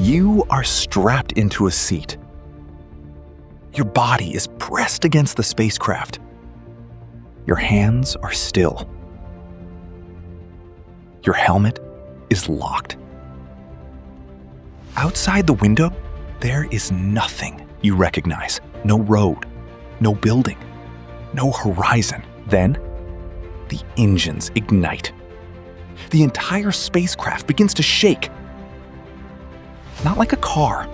You are strapped into a seat. Your body is pressed against the spacecraft. Your hands are still. Your helmet is locked. Outside the window, there is nothing you recognize. No road, no building, no horizon. Then, the engines ignite. The entire spacecraft begins to shake. Not like a car,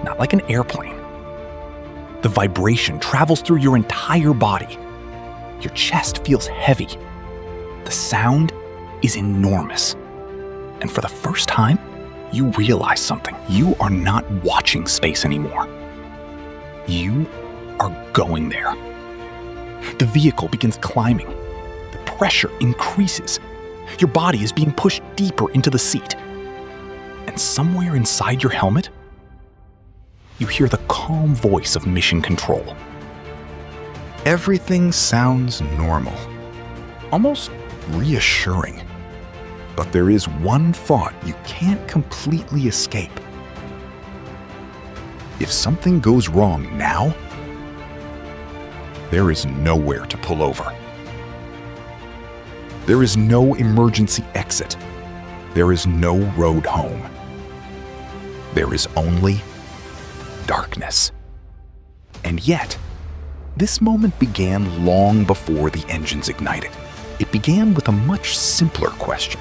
not like an airplane. The vibration travels through your entire body. Your chest feels heavy. The sound is enormous. And for the first time, you realize something. You are not watching space anymore. You are going there. The vehicle begins climbing. The pressure increases. Your body is being pushed deeper into the seat. And somewhere inside your helmet, you hear the calm voice of mission control. Everything sounds normal, almost reassuring. But there is one thought you can't completely escape. If something goes wrong now, there is nowhere to pull over. There is no emergency exit. There is no road home. There is only darkness. And yet, this moment began long before the engines ignited. It began with a much simpler question.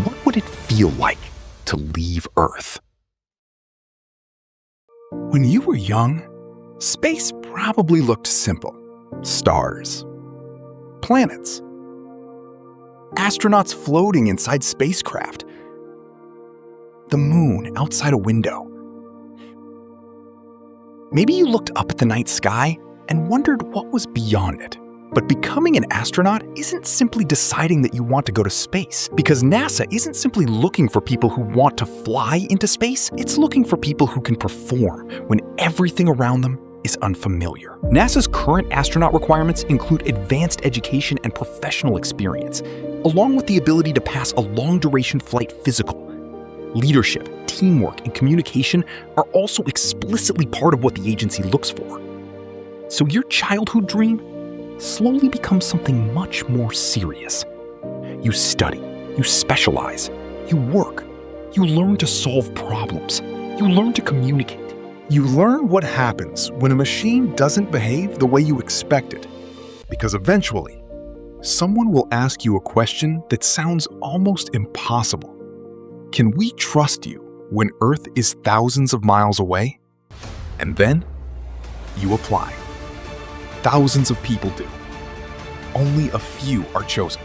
What would it feel like to leave Earth? When you were young, space probably looked simple. Stars, planets, astronauts floating inside spacecraft, the moon outside a window. Maybe you looked up at the night sky and wondered what was beyond it. But becoming an astronaut isn't simply deciding that you want to go to space, because NASA isn't simply looking for people who want to fly into space, it's looking for people who can perform when everything around them is unfamiliar. NASA's current astronaut requirements include advanced education and professional experience, along with the ability to pass a long-duration flight physical. Leadership, teamwork, and communication are also explicitly part of what the agency looks for. So your childhood dream slowly becomes something much more serious. You study, you specialize, you work, you learn to solve problems, you learn to communicate. You learn what happens when a machine doesn't behave the way you expect it, because eventually, someone will ask you a question that sounds almost impossible. Can we trust you when Earth is thousands of miles away? And then, you apply. Thousands of people do. Only a few are chosen.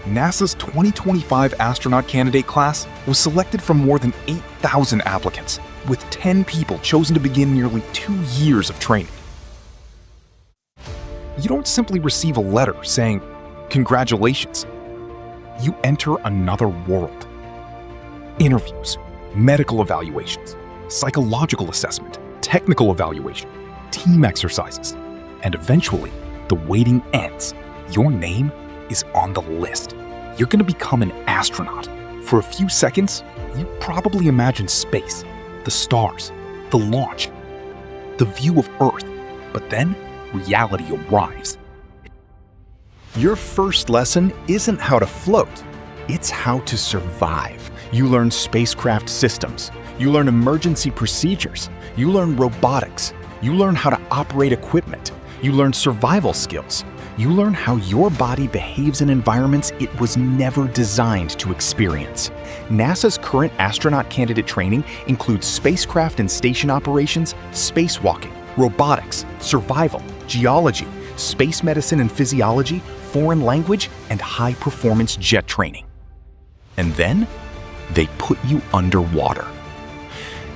NASA's 2025 astronaut candidate class was selected from more than 8,000 applicants, with 10 people chosen to begin nearly 2 years of training. You don't simply receive a letter saying, "Congratulations." You enter another world. Interviews, medical evaluations, psychological assessment, technical evaluation, team exercises, and eventually, the waiting ends. Your name is on the list. You're going to become an astronaut. For a few seconds, you probably imagine space, the stars, the launch, the view of Earth. But then, reality arrives. Your first lesson isn't how to float. It's how to survive. You learn spacecraft systems. You learn emergency procedures. You learn robotics. You learn how to operate equipment. You learn survival skills. You learn how your body behaves in environments it was never designed to experience. NASA's current astronaut candidate training includes spacecraft and station operations, spacewalking, robotics, survival, geology, space medicine and physiology, foreign language, and high-performance jet training. And then, they put you underwater.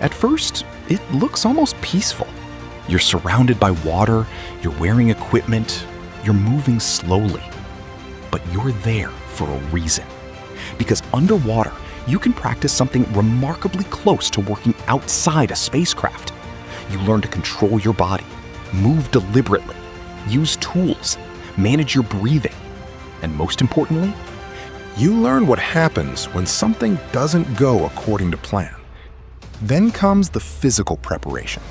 At first, it looks almost peaceful. You're surrounded by water, you're wearing equipment, you're moving slowly. But you're there for a reason. Because underwater, you can practice something remarkably close to working outside a spacecraft. You learn to control your body, move deliberately, use tools, manage your breathing, and most importantly, you learn what happens when something doesn't go according to plan. Then comes the physical preparation.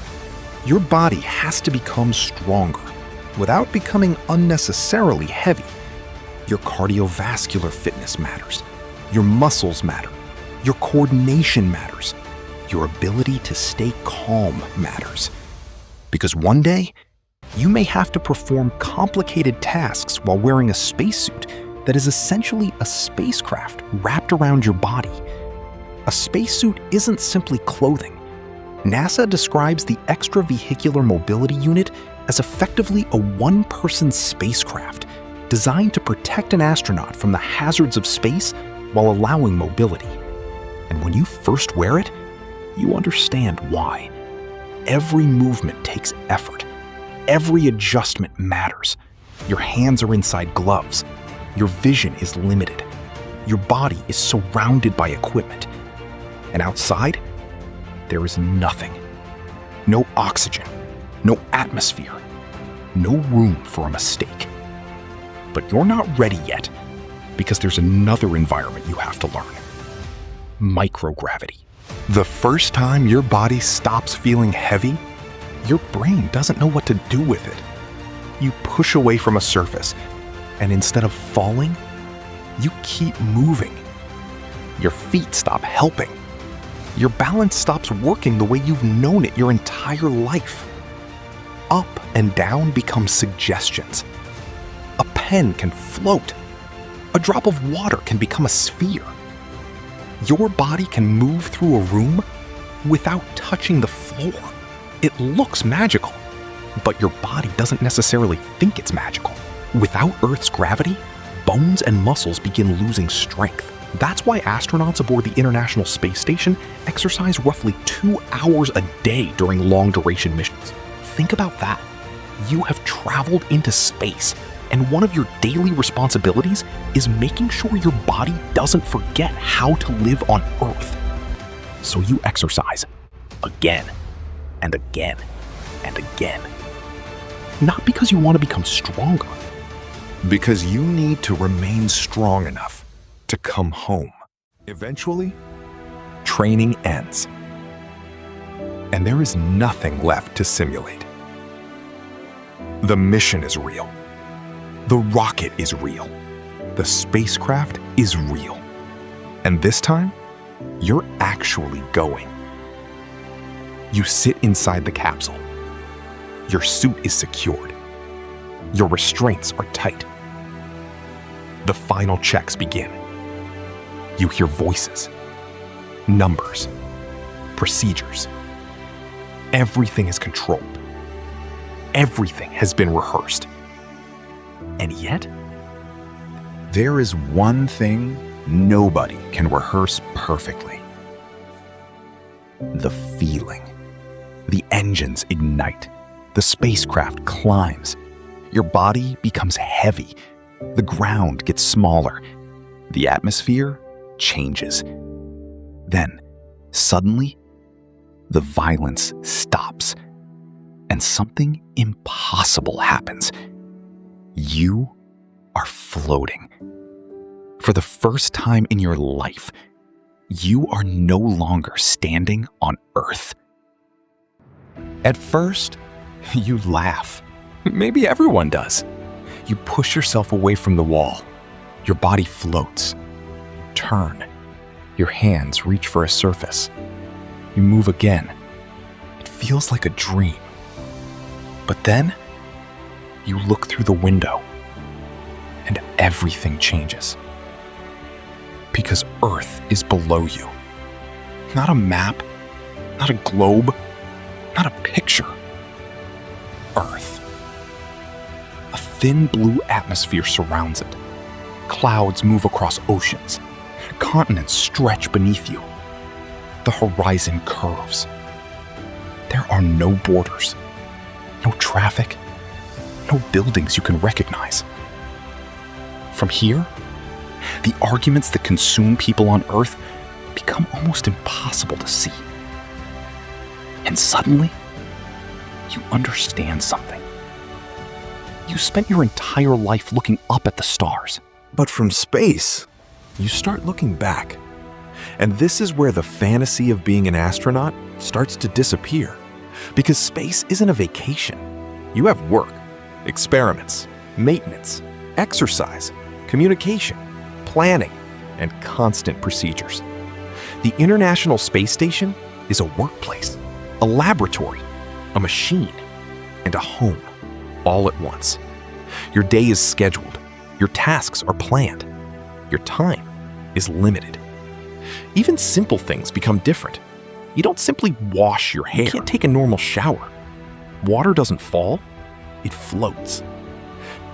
Your body has to become stronger without becoming unnecessarily heavy. Your cardiovascular fitness matters. Your muscles matter. Your coordination matters. Your ability to stay calm matters. Because one day, you may have to perform complicated tasks while wearing a spacesuit that is essentially a spacecraft wrapped around your body. A spacesuit isn't simply clothing. NASA describes the extravehicular mobility unit as effectively a one-person spacecraft designed to protect an astronaut from the hazards of space while allowing mobility. And when you first wear it, you understand why. Every movement takes effort. Every adjustment matters. Your hands are inside gloves. Your vision is limited. Your body is surrounded by equipment. And outside, there is nothing. No oxygen, no atmosphere, no room for a mistake. But you're not ready yet, because there's another environment you have to learn. Microgravity. The first time your body stops feeling heavy, your brain doesn't know what to do with it. You push away from a surface, and instead of falling, you keep moving. Your feet stop helping. Your balance stops working the way you've known it your entire life. Up and down become suggestions. A pen can float. A drop of water can become a sphere. Your body can move through a room without touching the floor. It looks magical, but your body doesn't necessarily think it's magical. Without Earth's gravity, bones and muscles begin losing strength. That's why astronauts aboard the International Space Station exercise roughly 2 hours a day during long-duration missions. Think about that. You have traveled into space, and one of your daily responsibilities is making sure your body doesn't forget how to live on Earth. So you exercise again and again and again. Not because you want to become stronger, because you need to remain strong enough to come home. Eventually, training ends, and there is nothing left to simulate. The mission is real. The rocket is real. The spacecraft is real. And this time, you're actually going. You sit inside the capsule. Your suit is secured. Your restraints are tight. The final checks begin. You hear voices, numbers, procedures. Everything is controlled. Everything has been rehearsed. And yet, there is one thing nobody can rehearse perfectly. The feeling. The engines ignite. The spacecraft climbs. Your body becomes heavy. The ground gets smaller. The atmosphere changes. Then, suddenly, the violence stops, and something impossible happens. You are floating. For the first time in your life, you are no longer standing on Earth. At first, you laugh. Maybe everyone does. You push yourself away from the wall. Your body floats. Turn. Your hands reach for a surface. You move again. It feels like a dream. But then, you look through the window, and everything changes. Because Earth is below you. Not a map, not a globe, not a picture. Earth. A thin blue atmosphere surrounds it. Clouds move across oceans. Continents stretch beneath you. The horizon curves. There are no borders, no traffic, no buildings you can recognize. From here, the arguments that consume people on Earth become almost impossible to see. And suddenly, you understand something. You spent your entire life looking up at the stars. But from space, you start looking back. And this is where the fantasy of being an astronaut starts to disappear. Because space isn't a vacation. You have work, experiments, maintenance, exercise, communication, planning, and constant procedures. The International Space Station is a workplace, a laboratory, a machine, and a home, all at once. Your day is scheduled, your tasks are planned, your time is limited. Even simple things become different. You don't simply wash your hair. You can't take a normal shower. Water doesn't fall, it floats.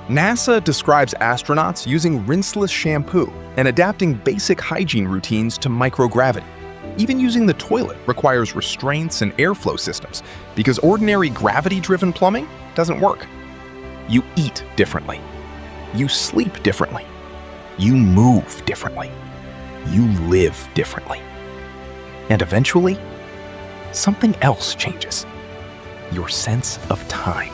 NASA describes astronauts using rinseless shampoo and adapting basic hygiene routines to microgravity. Even using the toilet requires restraints and airflow systems because ordinary gravity-driven plumbing doesn't work. You eat differently. You sleep differently. You move differently. You live differently. And eventually, something else changes. Your sense of time.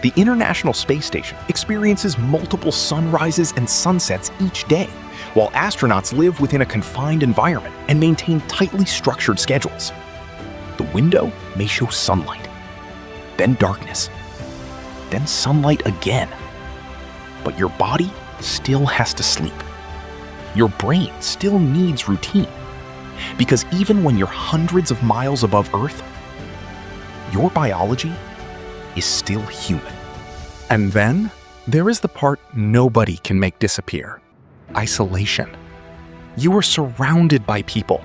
The International Space Station experiences multiple sunrises and sunsets each day, while astronauts live within a confined environment and maintain tightly structured schedules. The window may show sunlight, then darkness, then sunlight again. But your body still has to sleep. Your brain still needs routine. Because even when you're hundreds of miles above Earth, your biology is still human. And then there is the part nobody can make disappear: isolation. You are surrounded by people,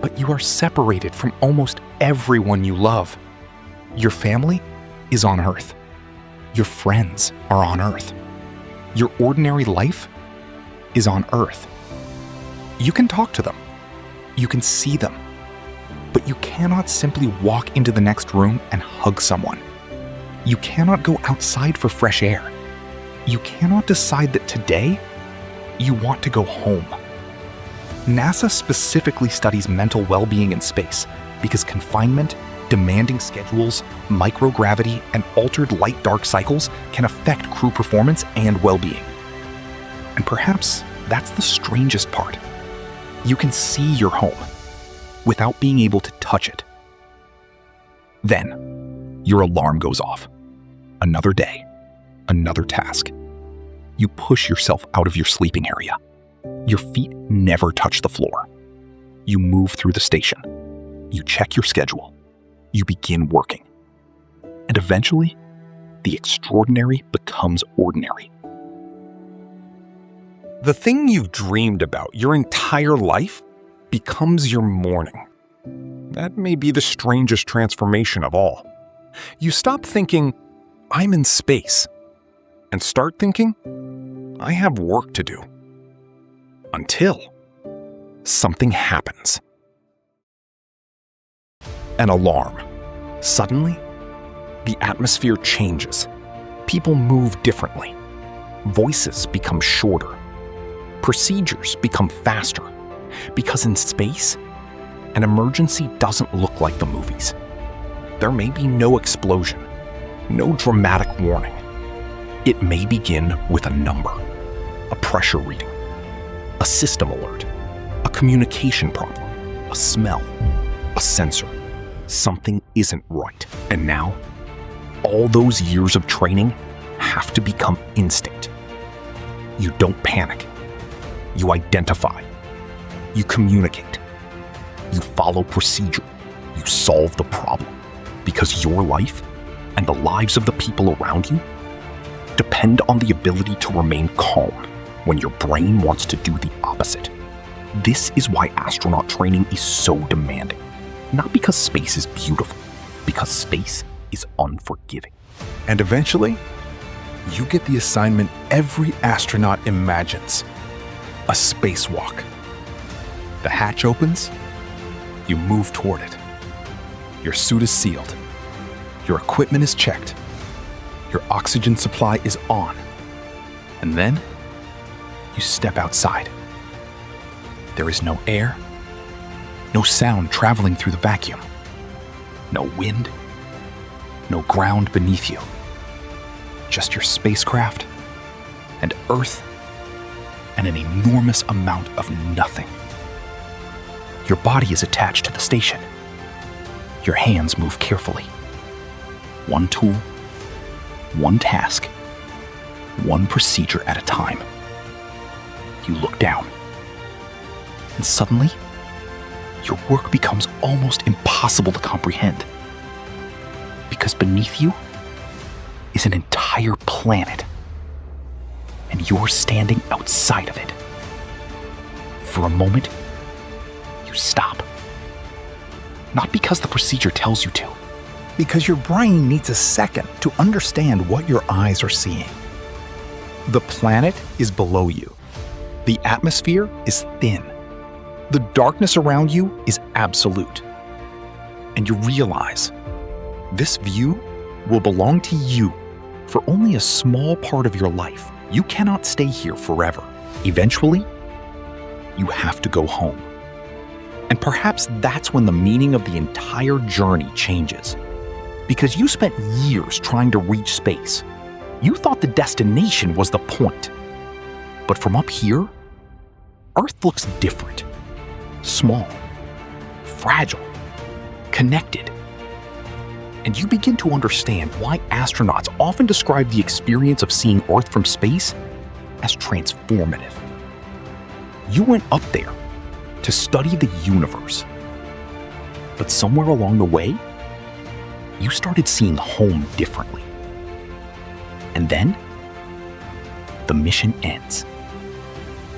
but you are separated from almost everyone you love. Your family is on Earth. Your friends are on Earth. Your ordinary life is on Earth. You can talk to them. You can see them. But you cannot simply walk into the next room and hug someone. You cannot go outside for fresh air. You cannot decide that today you want to go home. NASA specifically studies mental well-being in space because confinement, demanding schedules, microgravity, and altered light-dark cycles can affect crew performance and well-being. And perhaps that's the strangest part. You can see your home without being able to touch it. Then, your alarm goes off. Another day, another task. You push yourself out of your sleeping area. Your feet never touch the floor. You move through the station. You check your schedule. You begin working. And eventually, the extraordinary becomes ordinary. The thing you've dreamed about your entire life becomes your morning. That may be the strangest transformation of all. You stop thinking, I'm in space, and start thinking, I have work to do. Until something happens. An alarm. Suddenly, the atmosphere changes. People move differently. Voices become shorter. Procedures become faster. Because in space, an emergency doesn't look like the movies. There may be no explosion, no dramatic warning. It may begin with a number, a pressure reading, a system alert, a communication problem, a smell, a sensor. Something isn't right. And now, all those years of training have to become instinct. You don't panic. You identify. You communicate. You follow procedure. You solve the problem. Because your life and the lives of the people around you depend on the ability to remain calm when your brain wants to do the opposite. This is why astronaut training is so demanding. Not because space is beautiful, because space is unforgiving. And eventually, you get the assignment every astronaut imagines: a spacewalk. The hatch opens, you move toward it. Your suit is sealed. Your equipment is checked. Your oxygen supply is on. And then, you step outside. There is no air, no sound traveling through the vacuum, no wind, no ground beneath you. Just your spacecraft and Earth and an enormous amount of nothing. Your body is attached to the station. Your hands move carefully. One tool, one task, one procedure at a time. You look down, and suddenly, your work becomes almost impossible to comprehend. Because beneath you is an entire planet, and you're standing outside of it. For a moment, you stop. Not because the procedure tells you to. Because your brain needs a second to understand what your eyes are seeing. The planet is below you. The atmosphere is thin. The darkness around you is absolute. And you realize this view will belong to you for only a small part of your life. You cannot stay here forever. Eventually, you have to go home. And perhaps that's when the meaning of the entire journey changes. Because you spent years trying to reach space. You thought the destination was the point. But from up here, Earth looks different. Small, fragile, connected. And you begin to understand why astronauts often describe the experience of seeing Earth from space as transformative. You went up there to study the universe. But somewhere along the way, you started seeing home differently. And then, the mission ends.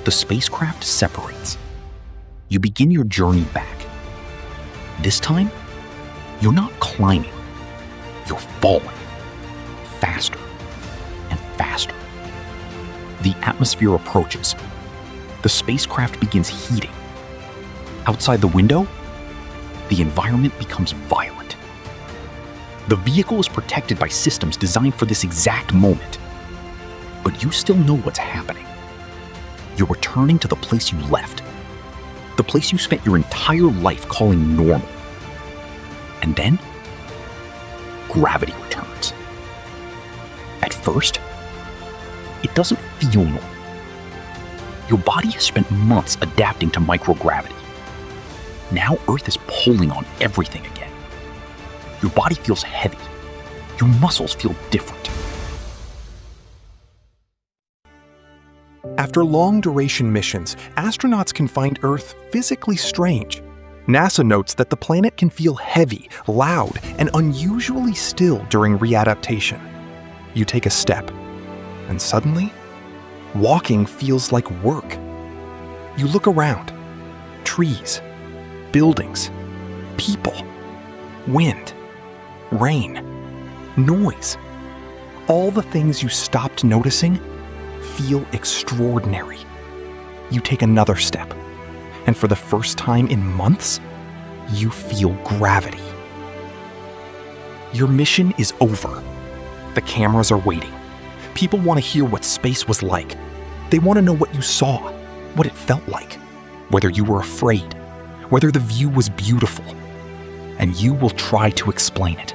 The spacecraft separates. You begin your journey back. This time, you're not climbing. You're falling. Faster and faster. The atmosphere approaches. The spacecraft begins heating. Outside the window, the environment becomes violent. The vehicle is protected by systems designed for this exact moment. But you still know what's happening. You're returning to the place you left. The place you spent your entire life calling normal. And then, gravity returns. At first, it doesn't feel normal. Your body has spent months adapting to microgravity. Now Earth is pulling on everything again. Your body feels heavy. Your muscles feel different. After long-duration missions, astronauts can find Earth physically strange. NASA notes that the planet can feel heavy, loud, and unusually still during readaptation. You take a step, and suddenly, walking feels like work. You look around. Trees, buildings, people, wind, rain, noise. All the things you stopped noticing feel extraordinary. You take another step, and for the first time in months, you feel gravity. Your mission is over. The cameras are waiting. People want to hear what space was like. They want to know what you saw, what it felt like, whether you were afraid, whether the view was beautiful, and you will try to explain it.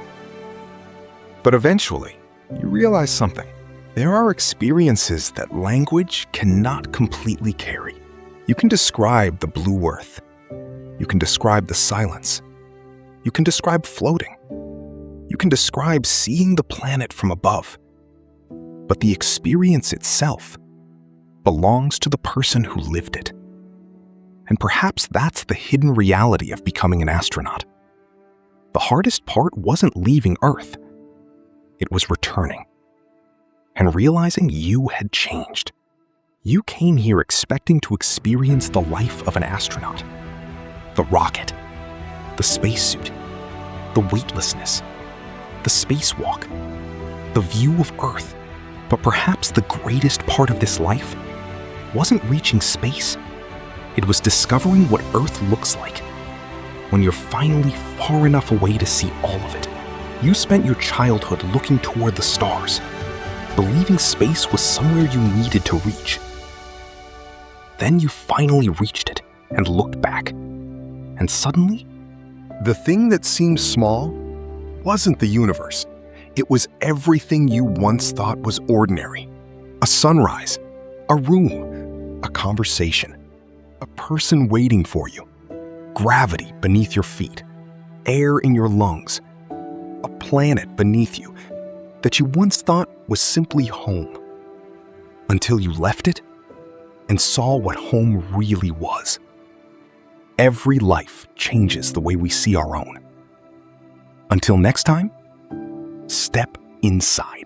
But eventually, you realize something. There are experiences that language cannot completely carry. You can describe the blue Earth. You can describe the silence. You can describe floating. You can describe seeing the planet from above. But the experience itself belongs to the person who lived it. And perhaps that's the hidden reality of becoming an astronaut. The hardest part wasn't leaving Earth. It was returning. And realizing you had changed. You came here expecting to experience the life of an astronaut. The rocket, the spacesuit, the weightlessness, the spacewalk, the view of Earth. But perhaps the greatest part of this life wasn't reaching space. It was discovering what Earth looks like when you're finally far enough away to see all of it. You spent your childhood looking toward the stars, believing space was somewhere you needed to reach. Then you finally reached it and looked back. And suddenly, the thing that seemed small wasn't the universe. It was everything you once thought was ordinary. A sunrise, a room, a conversation, a person waiting for you. gravity beneath your feet, air in your lungs, a planet beneath you that you once thought was simply home, until you left it and saw what home really was. Every life changes the way we see our own. Until next time, step inside.